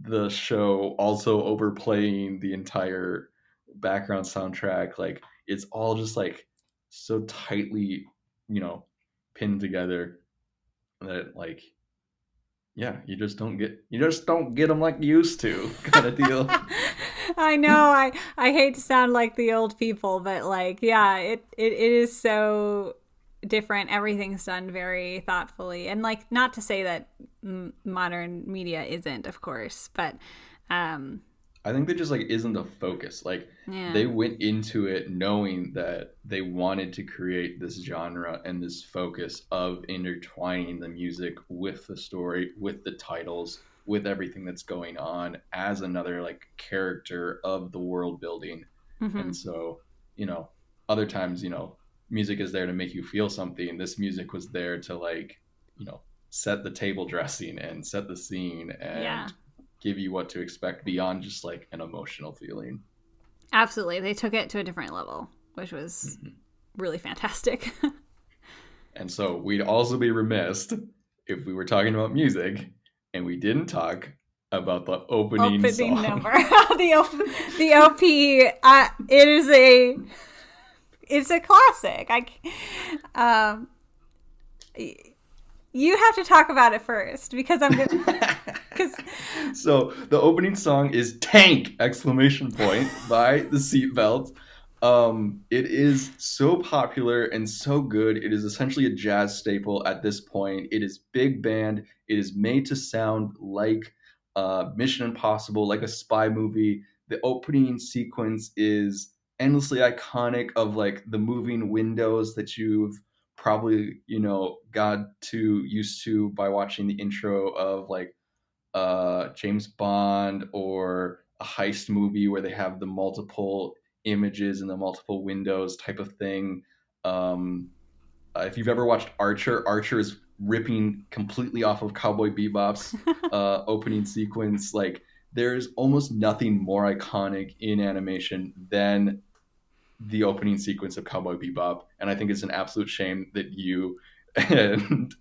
the show, also overplaying the entire background soundtrack. Like it's all just like so tightly, you know, pinned together that like yeah, you just don't get them like you used to, kind of deal. I know. I hate to sound like the old people, but like yeah, it is so different. Everything's done very thoughtfully, and like not to say that modern media isn't, of course, but um I think that just like isn't the focus. Like yeah. they went into it knowing that they wanted to create this genre and this focus of intertwining the music with the story, with the titles, with everything that's going on as another like character of the world building. Mm-hmm. And so, you know, other times, music is there to make you feel something. This music was there to like, you know, set the table dressing and set the scene Yeah, and give you what to expect beyond just like an emotional feeling. absolutely. They took it to a different level, which was Mm-hmm. really fantastic. And so we'd also be remiss if we were talking about music and we didn't talk about the opening Opening number, song. the OP. It's a classic. Um, you have to talk about it first because I'm gonna because So the opening song is "Tank!" exclamation point by the Seatbelt. It is so popular and so good. It is essentially a jazz staple at this point. It is big band. It is made to sound like Mission Impossible, like a spy movie. The opening sequence is endlessly iconic of like the moving windows that you've probably got to used to by watching the intro of like James Bond or a heist movie where they have the multiple images and the multiple windows type of thing. Um, if you've ever watched Archer, Archer is ripping completely off of Cowboy Bebop's opening sequence. Like, there's almost nothing more iconic in animation than the opening sequence of Cowboy Bebop, and I think it's an absolute shame that you and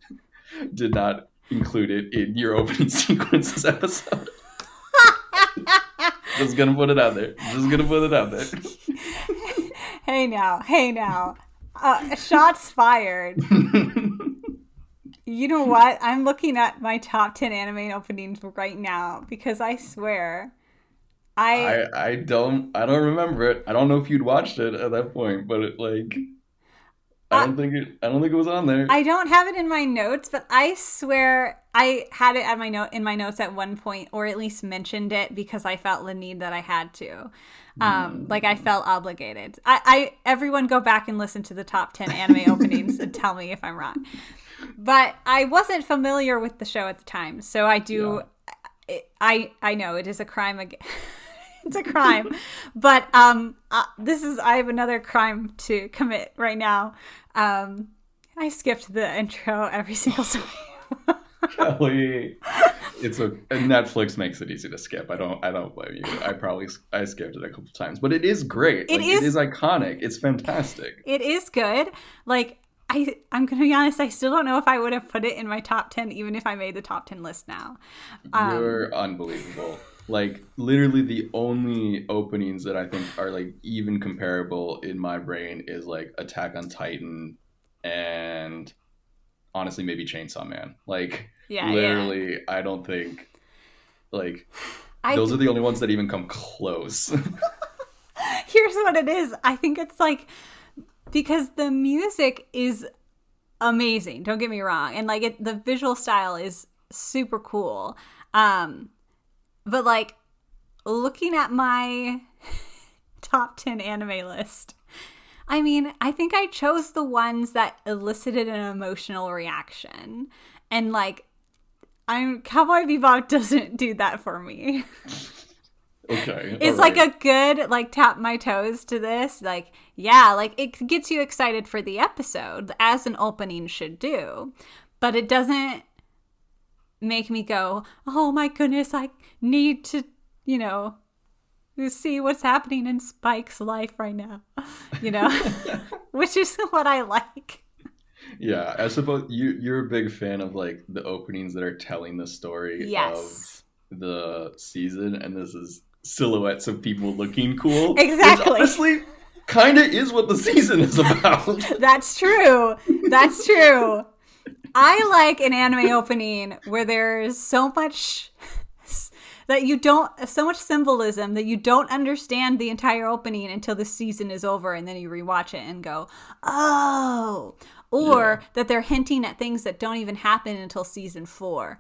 did not include it in your opening sequences episode. Just gonna put it out there. Just gonna put it out there. hey now, shots fired. You know what? I'm looking at my top 10 anime openings right now because I swear I I don't remember it. I don't know if you'd watched it at that point, but it like I, I don't think it was on there. I don't have it in my notes, but I swear I had it at my note in my notes at one point, or at least mentioned it because I felt the need that I had to. Like I felt obligated. Everyone go back and listen to the top 10 anime openings and tell me if I'm wrong. But I wasn't familiar with the show at the time, so I do. Yeah. I know it is a crime again. It's a crime, but I have another crime to commit right now. I skipped the intro every single time. Kelly, Netflix makes it easy to skip. I don't blame you. I skipped it a couple times, but it is great. It is iconic. It's fantastic. It is good. Like I'm gonna be honest. I still don't know if I would have put it in my top 10, even if I made the top 10 list now. You're unbelievable. Like literally the only openings that I think are like even comparable in my brain is like Attack on Titan and honestly maybe Chainsaw Man. Like literally I don't think like those are the only ones that even come close. Here's what it is. I think it's like because the music is amazing. Don't get me wrong. And like the visual style is super cool. But like looking at my top 10 anime list, I mean, I think I chose the ones that elicited an emotional reaction. And like Cowboy Bebop doesn't do that for me. Okay. It's like a good like tap my toes to this. Like, yeah, like it gets you excited for the episode as an opening should do. But it doesn't make me go, oh my goodness, I need to, see what's happening in Spike's life right now, which is what I like. Yeah, I suppose you're a big fan of like the openings that are telling the story of the season, and this is silhouettes of people looking cool. Exactly. Which honestly kind of is what the season is about. That's true. That's true. I like an anime opening where there's so much so much symbolism that you don't understand the entire opening until the season is over, and then you rewatch it and go, oh, or that they're hinting at things that don't even happen until season 4,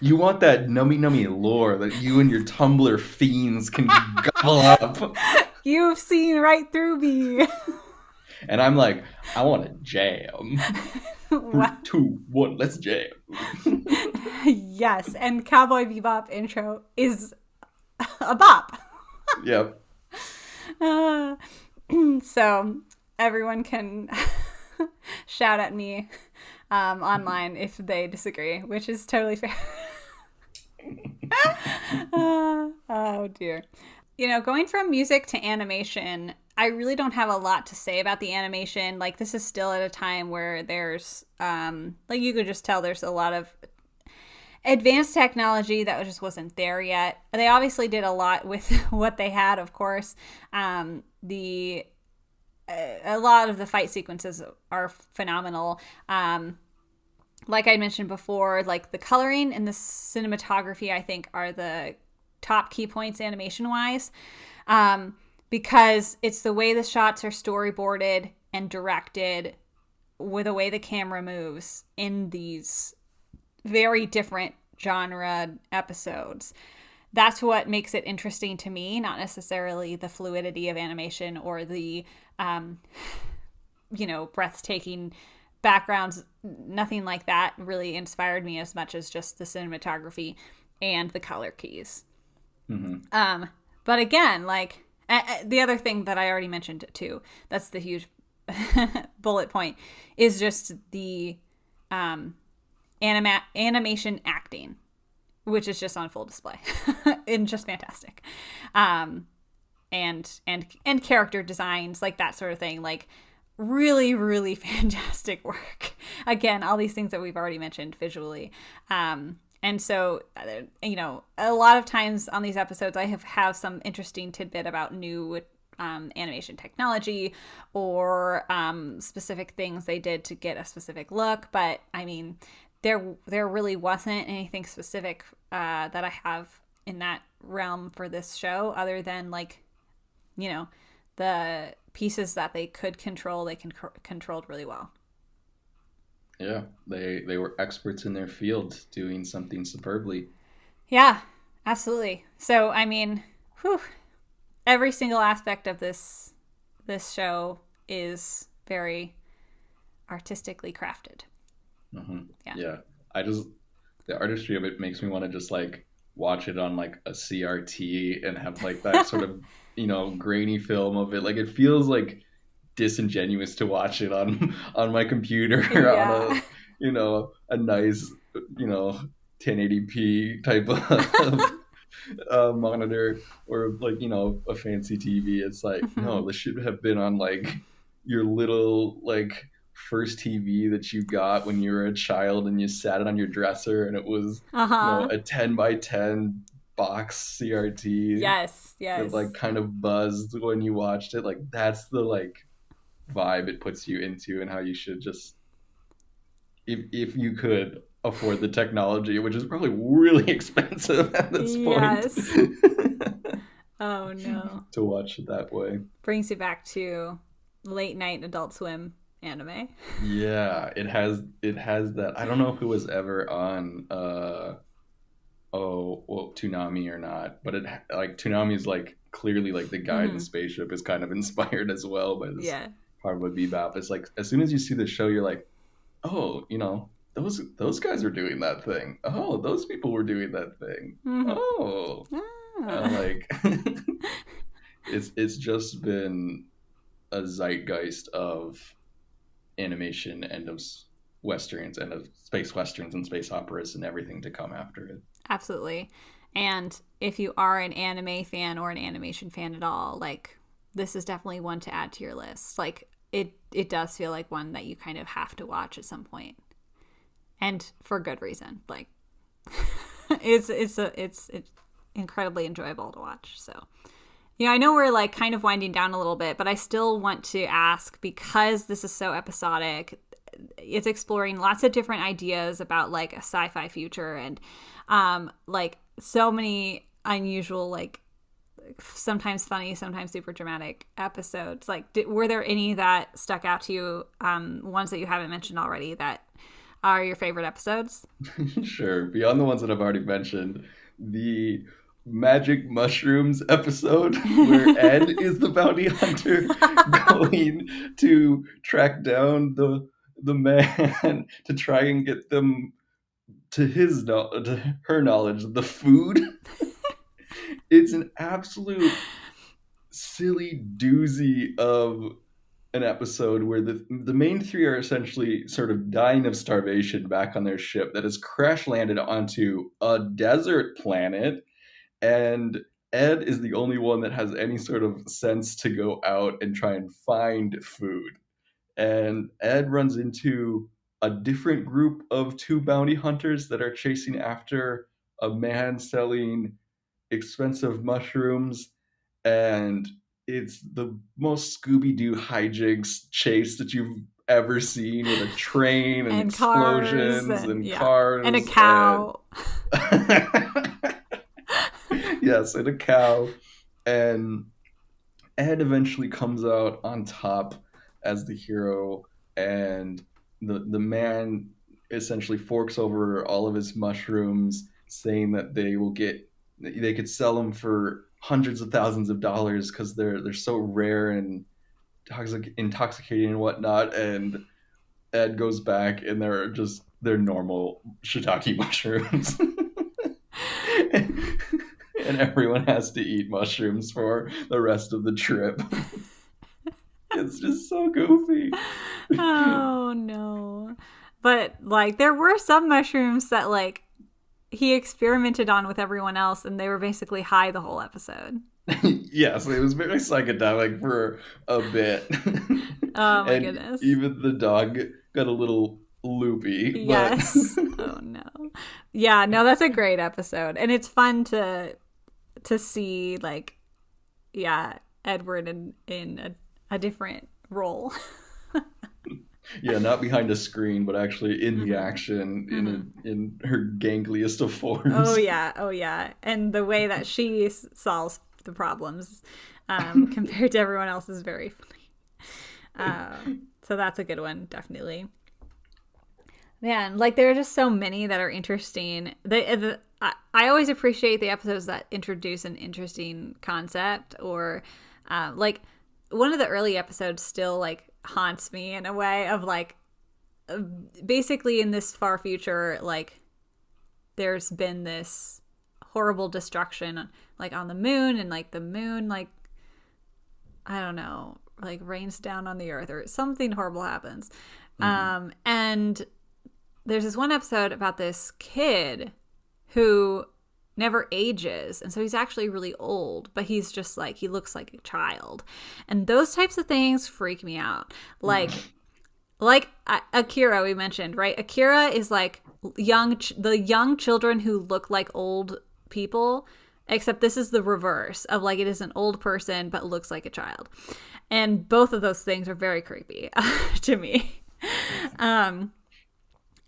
You want that nummy lore that you and your Tumblr fiends can gobble up. You've seen right through me. And I'm like, I want to jam. Three, Wow. 2, 1, let's jam. Yes, and Cowboy Bebop intro is a bop. Yep. Uh, so everyone can shout at me online if they disagree, which is totally fair. Oh dear. Going from music to animation, I really don't have a lot to say about the animation. Like, this is still at a time where there's, like, you could just tell there's a lot of advanced technology that just wasn't there yet. They obviously did a lot with what they had, of course. The A lot of the fight sequences are phenomenal. Like I mentioned before, like the coloring and the cinematography, I think, are the top key points animation wise, because it's the way the shots are storyboarded and directed, with the way the camera moves in these very different genre episodes. That's what makes it interesting to me, not necessarily the fluidity of animation or the um, breathtaking backgrounds. Nothing like that really inspired me as much as just the cinematography and the color keys. Mm-hmm. But again, like, the other thing that I already mentioned too, that's the huge bullet point, is just the animation acting, which is just on full display and just fantastic. And character designs, like that sort of thing, like really, really fantastic work. Again, all these things that we've already mentioned visually. And so, a lot of times on these episodes, I have some interesting tidbit about new animation technology or specific things they did to get a specific look. But I mean, there really wasn't anything specific that I have in that realm for this show, other than, like, the pieces that they could control, they controlled really well. Yeah, they were experts in their field doing something superbly. Yeah, absolutely. So I mean, whew, every single aspect of this show is very artistically crafted. Hmm. Yeah. Yeah, I just the artistry of it makes me want to just like watch it on like a CRT and have like that sort of grainy film of it. Like it feels like disingenuous to watch it on on my computer on a Yeah. a nice 1080p type of monitor or like a fancy TV. It's like Hmm. no, this should have been on like your little like first TV that you got when you were a child and you sat it on your dresser and it was Uh huh. a 10 by 10 box CRT Yes. that like Yes. kind of buzzed when you watched it. Like that's the like vibe it puts you into and how you should just if you could afford the technology, which is probably really expensive at this point, Yes. Oh no. to watch it that way. Brings you back to late night Adult Swim anime. Yeah, it has that. I don't know if it was ever on oh well Toonami or not, but it like Toonami is like clearly like the guy in the Hmm. spaceship is kind of inspired as well by this Yeah. Cowboy Bebop. It's like as soon as you see the show, you're like, oh, those guys are doing that thing. Oh, those people were doing that thing. Hmm. Oh, Ah. like it's just been a zeitgeist of animation and of westerns and of space westerns and space operas and everything to come after it. Absolutely. And if you are an anime fan or an animation fan at all, like, this is definitely one to add to your list. Like, it does feel like one that you kind of have to watch at some point, and for good reason. Like, it's incredibly enjoyable to watch. So yeah, I know we're like kind of winding down a little bit, but I still want to ask, because this is so episodic, it's exploring lots of different ideas about like a sci-fi future, and like so many unusual, like sometimes funny, sometimes super dramatic episodes. Like, were there any that stuck out to you, ones that you haven't mentioned already, that are your favorite episodes? Sure. Beyond the ones that I've already mentioned, the magic mushrooms episode where Ed is the bounty hunter going to track down the man to try and get them to to her knowledge the food. It's an absolute silly doozy of an episode where the main three are essentially sort of dying of starvation back on their ship that has crash landed onto a desert planet, and Ed is the only one that has any sort of sense to go out and try and find food. And Ed runs into a different group of two bounty hunters that are chasing after a man selling expensive mushrooms, and it's the most Scooby-Doo hijinks chase that you've ever seen, with a train and And cars explosions and and yeah. And a cars and cow. yes, and a cow. And Ed eventually comes out on top as the hero, and the man essentially forks over all of his mushrooms, saying that they could sell them for hundreds of thousands of dollars because they're so rare and intoxicating and whatnot. And Ed goes back, and they're normal shiitake mushrooms. And everyone has to eat mushrooms for the rest of the trip. It's just so goofy. Oh no. But like there were some mushrooms that like he experimented on with everyone else and they were basically high the whole episode. Yes, it was very psychedelic for a bit. Oh my And goodness. even the dog got a little loopy, but Yes. Oh no. Yeah, no, that's a great episode. And it's fun to see like yeah, Edward in a different role. yeah, not behind a screen, but actually in the Mm-hmm. action Mm-hmm. in her gangliest of Oh forms. yeah, oh yeah, and the way that she solves the problems compared to everyone else is very funny. So that's a good one, definitely. Man, like there are just so many that are interesting. I always appreciate the episodes that introduce an interesting concept, or like one of the early episodes still like haunts me in a way of like basically in this far future, like there's been this horrible destruction like on the moon, and like the moon like I don't know, like rains down on the earth or something horrible happens. Mhm. And there's this one episode about this kid who never ages, and so he's actually really old, but he's just like he looks like a child. And those types of things freak me out. Like Akira we mentioned, right? Akira is like the young children who look like old people, except this is the reverse of like it is an old person but looks like a child. And both of those things are very creepy to me.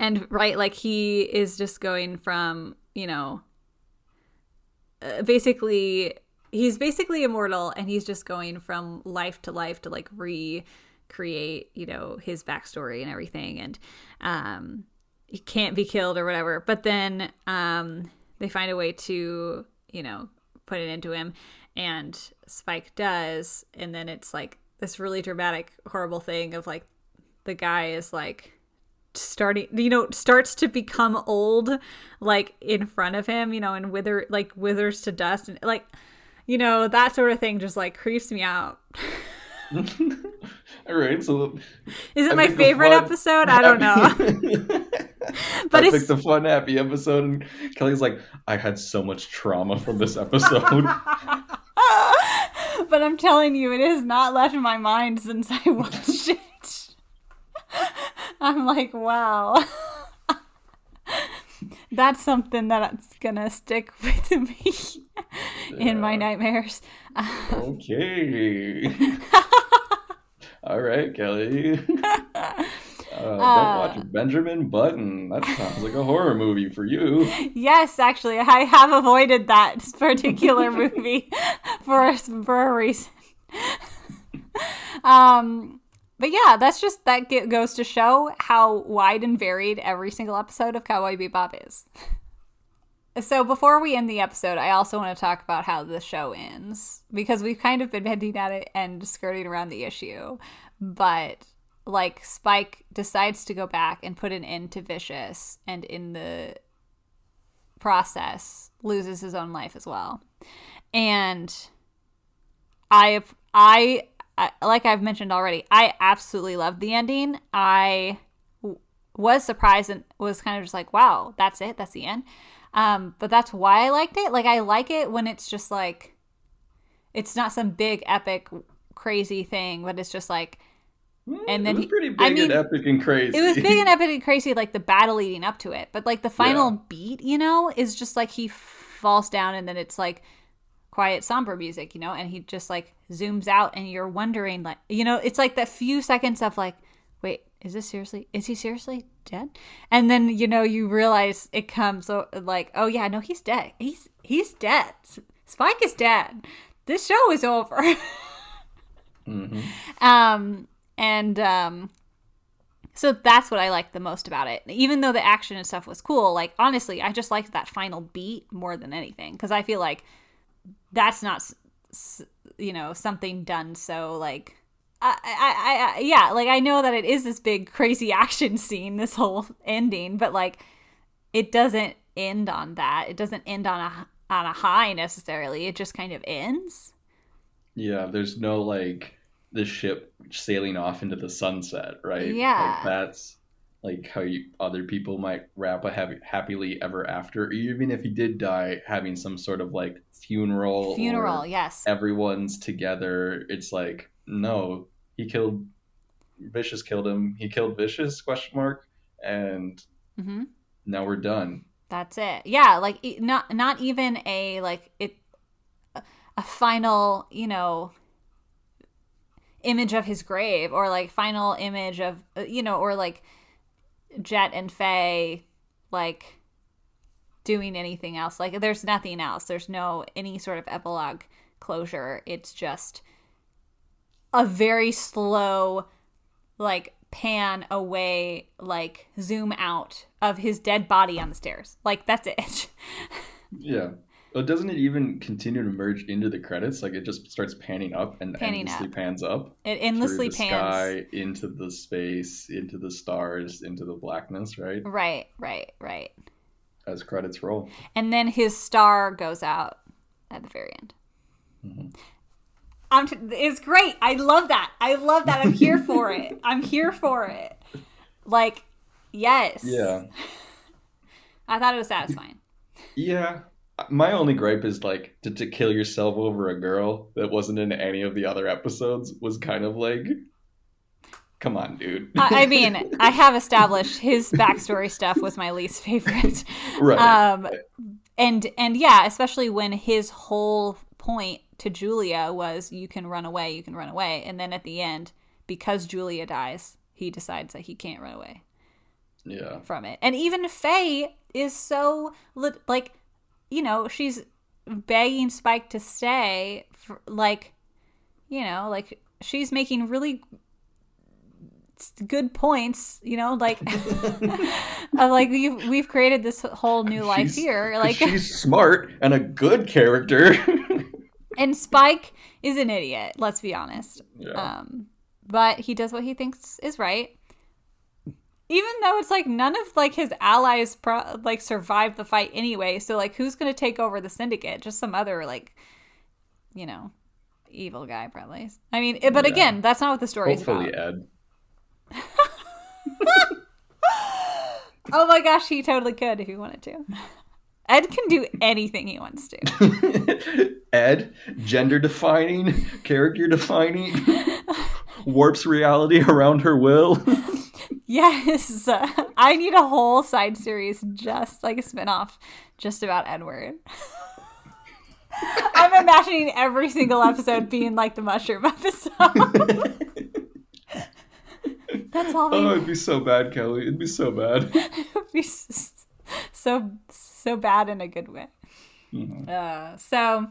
And right, like he is just going from, basically he's basically immortal, and he's just going from life to like recreate, his backstory and everything. And he can't be killed or whatever. But then they find a way to, put it into him, and Spike does, and then it's like this really dramatic, horrible thing of like the guy is like starts to become old like in front of him, and withers to dust, and like that sort of thing just like creeps me out. All right, so Is it I my picked the favorite fun, episode? I don't know. happy. I But picked it's the fun, happy episode, and Kelly's like, I had so much trauma from this episode. but I'm telling you, it has not left my mind since I watched it. I'm like, wow. That's something that's gonna stick with me in my Yeah. nightmares. Okay. All right, Kelly. Don't watch Uh, Benjamin Button. That sounds like a horror movie for you. yes, actually, I have avoided that particular movie for a reason. But yeah, goes to show how wide and varied every single episode of Cowboy Bebop is. So before we end the episode, I also want to talk about how the show ends, because we've kind of been hinting at it and skirting around the issue. But like Spike decides to go back and put an end to Vicious, and in the process loses his own life as well. And I like I've mentioned already, I absolutely loved the ending. I was surprised and was kind of just like, wow, that's it, that's the end. But that's why I liked it. Like, I like it when it's just like, it's not some big epic crazy thing, but it's just like, and then it was pretty big and epic and crazy. It was big and epic and crazy, like the battle leading up to it. But like the final beat, is just like he falls down and then it's like quiet, somber music, and he just like zooms out and you're wondering, like, it's like that few seconds of like, wait, is he seriously dead? And then, you realize it comes like, oh yeah, no, he's dead. He's dead. Spike is dead. This show is over. Mm-hmm. So that's what I liked the most about it. Even though the action and stuff was cool, like, honestly, I just liked that final beat more than anything. Because I feel like that's not, something done so, like, I know that it is this big, crazy action scene, this whole ending, but, like, it doesn't end on that. It doesn't end on a high, necessarily. It just kind of ends. Yeah, there's no, like, the ship sailing off into the sunset, right? Yeah. Like, that's like how other people might wrap a happily ever after, even if he did die, having some sort of like funeral, or yes, everyone's together. It's like, no, Vicious killed him. He killed Vicious, ? And now we're done. That's it. Yeah, like, not even a, like, a final, image of his grave, or like final image of, or like Jet and Faye like doing anything else. Like, there's nothing else. There's no any sort of epilogue closure. It's just a very slow, like, pan away, like, zoom out of his dead body on the stairs. Like, that's it. Yeah. Well, doesn't it even continue to merge into the credits? Like, it just starts panning up and endlessly pans up. It endlessly through the pans. Sky, into the space, into the stars, into the blackness, right? Right. As credits roll. And then his star goes out at the very end. Mm-hmm. It's great. I love that. I'm here for it. Like, yes. Yeah. I thought it was satisfying. Yeah. My only gripe is, like, to kill yourself over a girl that wasn't in any of the other episodes was kind of like, come on, dude. I mean, I have established his backstory stuff was my least favorite. Right. And yeah, especially when his whole point to Julia was, you can run away. And then at the end, because Julia dies, he decides that he can't run away. Yeah. From it. And even Faye is so, like, she's begging Spike to stay, for, like, like, she's making really good points, like, of, like, we've created this whole new life here. Like, she's smart and a good character. And Spike is an idiot, let's be honest. Yeah. But he does what he thinks is right. Even though it's like none of, like, his allies survived the fight anyway, so, like, who's gonna take over the syndicate? Just some other, like, evil guy probably. I mean, but again, that's not what the story is about. Hopefully Ed. Oh my gosh, he totally could if he wanted to. Ed can do anything he wants to. Ed, gender defining, character defining, warps reality around her will. Yes, I need a whole side series, just like a spinoff, just about Edward. I'm imagining every single episode being like the mushroom episode. That's all. Oh, it'd be so bad, Kelly. It'd be so bad. It'd be so bad in a good way. Mm-hmm. So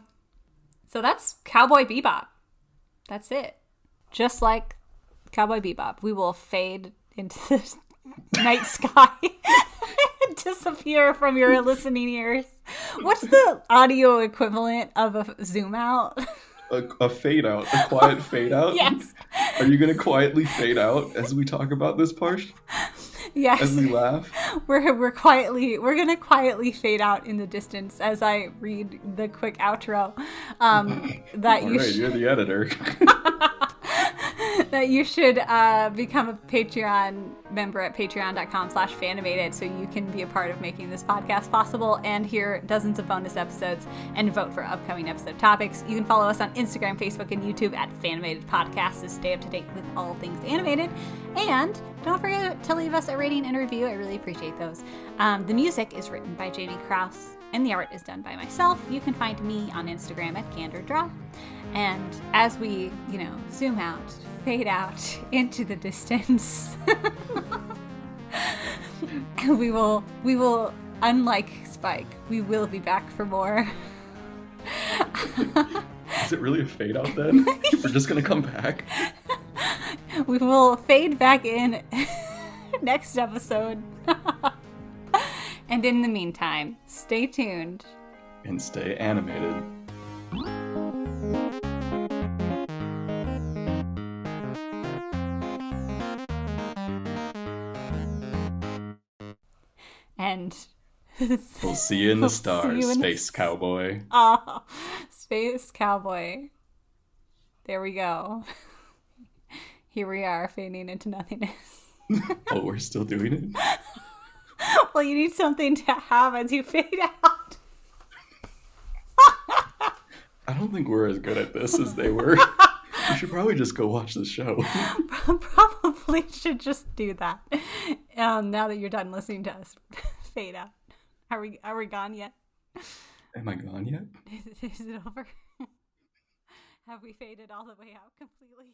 that's Cowboy Bebop. That's it. Just like Cowboy Bebop, we will fade into the night sky disappear from your listening ears. What's the audio equivalent of a zoom out? A fade out, a quiet fade out. Yes. Are you going to quietly fade out as we talk about this part? As Yes. we laugh? We're gonna quietly fade out in the distance as I read the quick outro. That All you right, you're the editor. that you should become a Patreon member at patreon.com/fanimated so you can be a part of making this podcast possible and hear dozens of bonus episodes and vote for upcoming episode topics. You can follow us on Instagram, Facebook, and YouTube at Fanimated Podcast to stay up to date with all things animated. And don't forget to leave us a rating and review. I really appreciate those. The music is written by J.B. Krause, and the art is done by myself. You can find me on Instagram at CandorDraw. And as we, zoom out, fade out into the distance, we will, unlike Spike, we will be back for more. Is it really a fade out then? We're just going to come back? We will fade back in next episode. And in the meantime, stay tuned. And stay animated. And We'll see you in the We'll see stars, you in the Space Cowboy. oh, Space Cowboy. There we go. Here we are, fading into nothingness. Oh, we're still doing it? Well, you need something to have as you fade out. I don't think we're as good at this as they were. You should probably just go watch the show. Probably should just do that. Now that you're done listening to us fade out. Are we gone yet? Am I gone yet? Is it over? Have we faded all the way out completely?